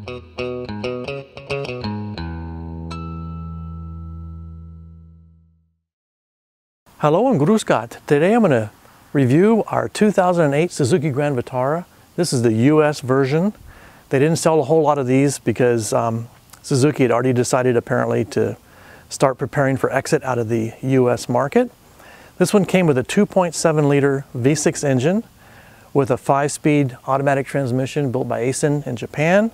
Hello and Grüß Gott. Today I'm going to review our 2008 Suzuki Grand Vitara. This is the US version. They didn't sell a whole lot of these because Suzuki had already decided apparently to start preparing for exit out of the US market. This one came with a 2.7 liter V6 engine with a 5-speed automatic transmission built by Aisin in Japan.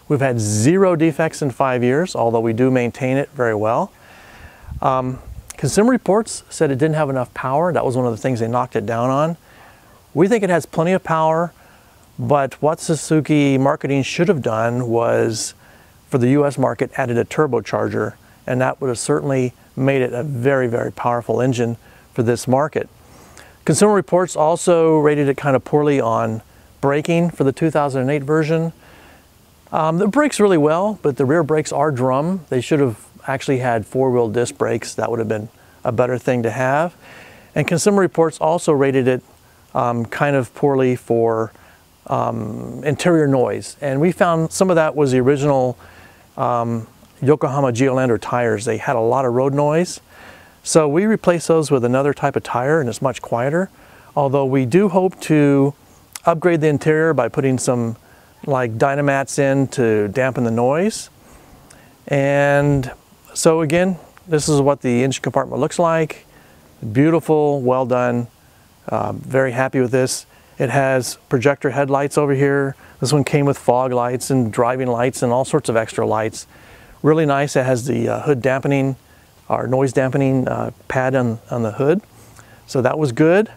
We've had 0 defects in 5 years, although we do maintain it very well. Consumer Reports said it didn't have enough power. That was one of the things they knocked it down on. We think it has plenty of power, but what Suzuki marketing should have done was, for the US market, added a turbocharger, and that would have certainly made it a very, very powerful engine for this market. Consumer Reports also rated it kind of poorly on braking for the 2008 version. It brakes really well, but the rear brakes are drum. They should have actually had 4-wheel disc brakes. That would have been a better thing to have. And Consumer Reports also rated it kind of poorly for interior noise. And we found some of that was the original Yokohama Geolandar tires. They had a lot of road noise. So we replaced those with another type of tire, and it's much quieter. Although we do hope to upgrade the interior by putting some like Dynamats in to dampen the noise. And so again, this is what the engine compartment looks like. Beautiful, well done. Very happy with this. It has projector headlights over here. This one came with fog lights and driving lights and all sorts of extra lights. Really nice. It has the hood dampening, or noise dampening pad on the hood. So that was good.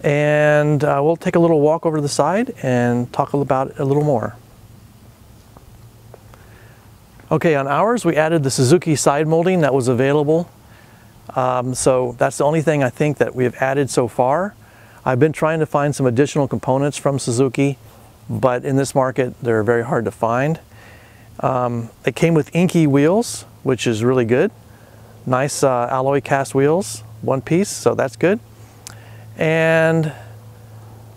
And we'll take a little walk over to the side and talk about it a little more. Okay, on ours we added the Suzuki side molding that was available. So that's the only thing I think that we have added so far. I've been trying to find some additional components from Suzuki, but in this market they're very hard to find. It came with inky wheels, which is really good. Nice alloy cast wheels, one piece, so that's good. And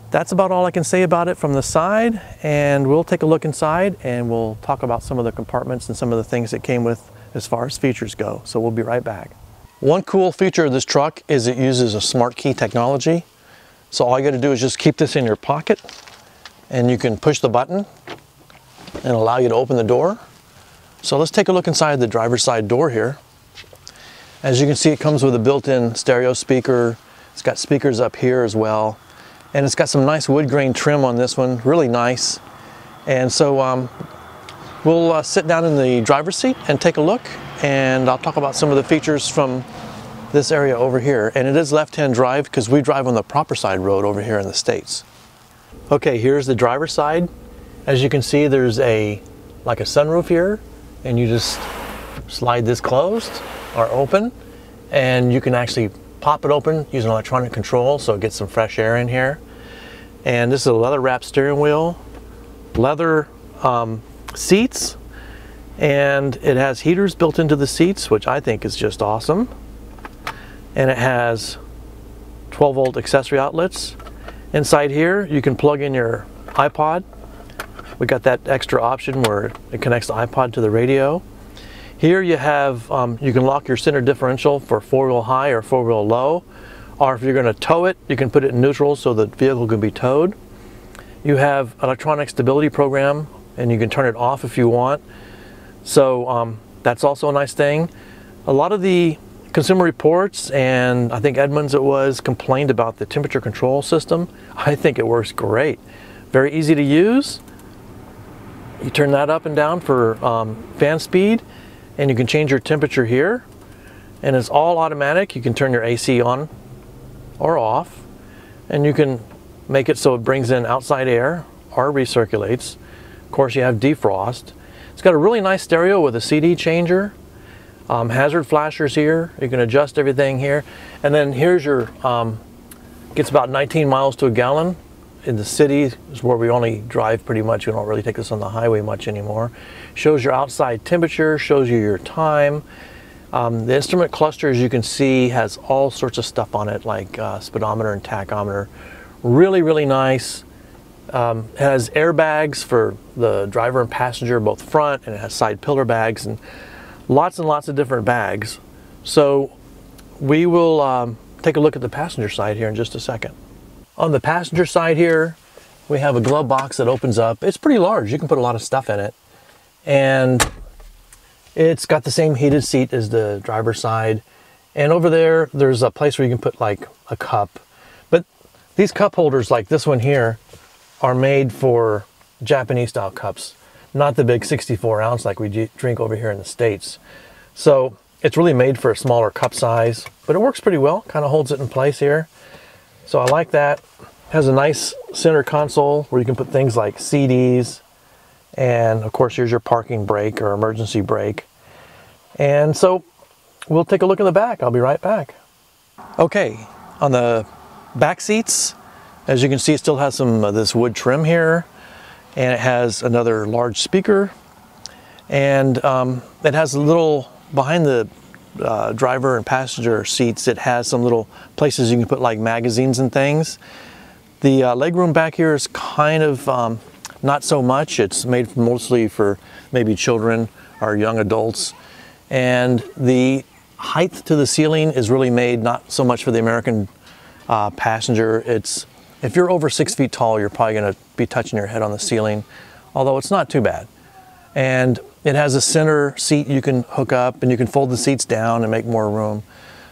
that's about all I can say about it from the side, and we'll take a look inside and we'll talk about some of the compartments and some of the things it came with as far as features go. So we'll be right back. One cool feature of this truck is it uses a smart key technology. So all you got to do is just keep this in your pocket and you can push the button and allow you to open the door. So let's take a look inside the driver's side door here. As you can see, it comes with a built-in stereo speaker. It's got speakers up here as well. And it's got some nice wood grain trim on this one, really nice. And so we'll sit down in the driver's seat and take a look, and I'll talk about some of the features from this area over here. And it is left-hand drive because we drive on the proper side road over here in the States. Okay, here's the driver's side. As you can see, there's like a sunroof here, and you just slide this closed or open, and you can actually pop it open using electronic control so it gets some fresh air in here. And this is a leather wrapped steering wheel, leather seats, and it has heaters built into the seats, which I think is just awesome. And it has 12-volt accessory outlets. Inside here you can plug in your iPod. We got that extra option where it connects the iPod to the radio. Here you have, you can lock your center differential for 4-wheel high or 4-wheel low, or if you're going to tow it, you can put it in neutral so the vehicle can be towed. You have electronic stability program, and you can turn it off if you want. So that's also a nice thing. A lot of the Consumer Reports, and I think Edmunds it was, complained about the temperature control system. I think it works great. Very easy to use. You turn that up and down for fan speed, and you can change your temperature here, and it's all automatic. You can turn your AC on or off, and you can make it so it brings in outside air or recirculates. Of course, you have defrost. It's got a really nice stereo with a CD changer, hazard flashers here. You can adjust everything here, and then here's your gets about 19 miles to a gallon. In the city is where we only drive pretty much. We don't really take this on the highway much anymore. Shows your outside temperature, shows you your time. The instrument cluster, as you can see, has all sorts of stuff on it, like speedometer and tachometer. Really, really nice. It has airbags for the driver and passenger, both front, and it has side pillar bags and lots of different bags. So we will take a look at the passenger side here in just a second. On the passenger side here, we have a glove box that opens up. It's pretty large. You can put a lot of stuff in it. And it's got the same heated seat as the driver's side. And over there, there's a place where you can put like a cup. But these cup holders like this one here are made for Japanese style cups, not the big 64 ounce like we drink over here in the States. So it's really made for a smaller cup size, but it works pretty well. Kind of holds it in place here. So I like that. Has a nice center console where you can put things like CDs, and of course here's your parking brake or emergency brake. And so we'll take a look in the back. I'll be right back. Okay, on the back seats, as you can see, it still has some of this wood trim here, and it has another large speaker, and it has a little, behind the driver and passenger seats, it has some little places you can put like magazines and things. The legroom back here is kind of not so much. It's made mostly for maybe children or young adults. And the height to the ceiling is really made not so much for the American passenger. If you're over 6 feet tall, you're probably going to be touching your head on the ceiling, although it's not too bad. And it has a center seat you can hook up, and you can fold the seats down and make more room.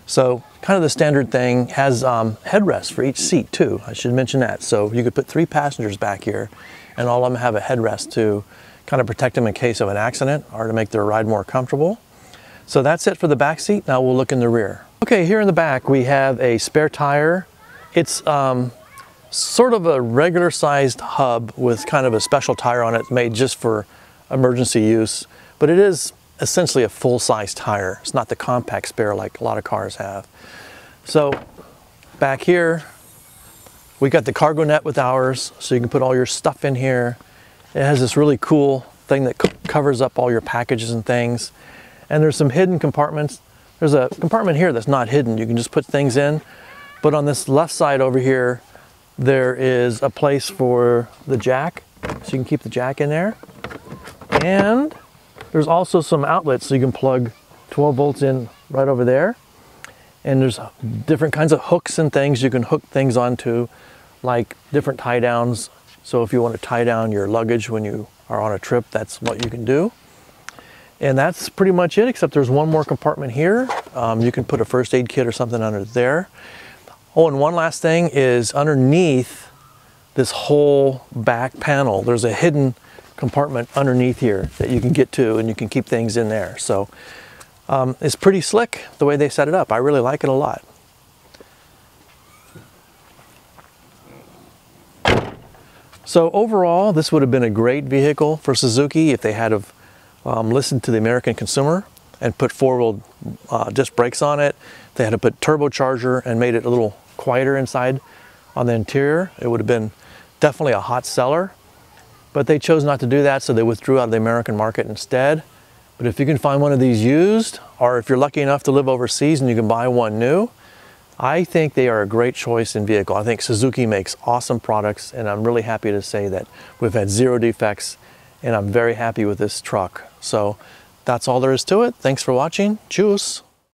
So kind of the standard thing. Has headrests for each seat too. I should mention that. So you could put 3 passengers back here, and all of them have a headrest to kind of protect them in case of an accident or to make their ride more comfortable. So that's it for the back seat. Now we'll look in the rear. Okay, here in the back we have a spare tire. It's sort of a regular sized hub with kind of a special tire on it made just for emergency use, but it is essentially a full-size tire. It's not the compact spare like a lot of cars have. So back here we got the cargo net with ours, so you can put all your stuff in here. It has this really cool thing that covers up all your packages and things, and there's some hidden compartments. There's a compartment here that's not hidden. You can just put things in, but on this left side over here there is a place for the jack, so you can keep the jack in there. And there's also some outlets, so you can plug 12 volts in right over there. And there's different kinds of hooks and things you can hook things onto, like different tie downs. So if you want to tie down your luggage when you are on a trip, that's what you can do. And that's pretty much it, except there's one more compartment here. You can put a first aid kit or something under there. Oh, and one last thing is underneath this whole back panel, there's a hidden compartment underneath here that you can get to, and you can keep things in there. So it's pretty slick the way they set it up. I really like it a lot. So overall, this would have been a great vehicle for Suzuki if they had have listened to the American consumer and put four-wheel disc brakes on it. They had to put turbocharger and made it a little quieter inside on the interior. It would have been definitely a hot seller, but they chose not to do that, so they withdrew out of the American market instead. But if you can find one of these used, or if you're lucky enough to live overseas and you can buy one new, I think they are a great choice in vehicle. I think Suzuki makes awesome products, and I'm really happy to say that we've had 0 defects, and I'm very happy with this truck. So that's all there is to it. Thanks for watching. Tschüss.